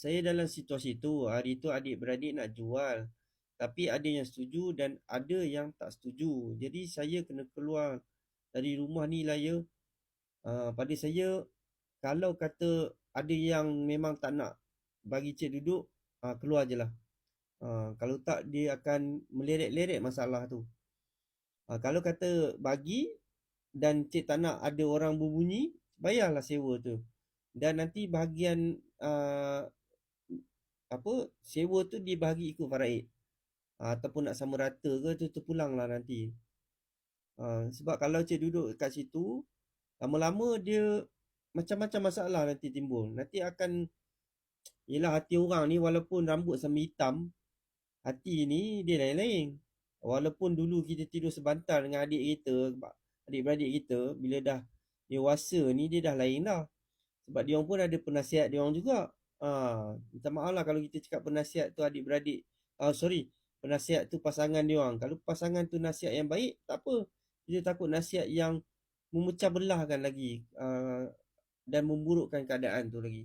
saya dalam situasi tu. Hari tu adik-beradik nak jual. Tapi ada yang setuju dan ada yang tak setuju. Jadi saya kena keluar dari rumah ni lah ya. Pada saya, kalau kata ada yang memang tak nak bagi cik duduk, keluar je lah. Kalau tak, dia akan meleret-leret masalah tu. Kalau kata bagi dan cik tak nak ada orang berbunyi, bayarlah sewa tu. Dan nanti bahagian sewa tu dibahagi ikut faraid. Ataupun nak sama rata ke tu terpulang lah nanti. Sebab kalau cik duduk kat situ, lama-lama dia macam-macam masalah nanti timbul. Nanti akan, yelah, hati orang ni walaupun rambut sama hitam, hati ni dia lain-lain. Walaupun dulu kita tidur sebantal dengan adik-beradik kita, bila dah dewasa ni dia dah lain dah. Sebab dia orang pun ada penasihat dia orang juga. Minta maaf lah kalau kita cakap penasihat tu adik-beradik. Penasihat tu pasangan dia orang. Kalau pasangan tu nasihat yang baik, tak apa. Kita takut nasihat yang memecah belahkan lagi dan memburukkan keadaan tu lagi.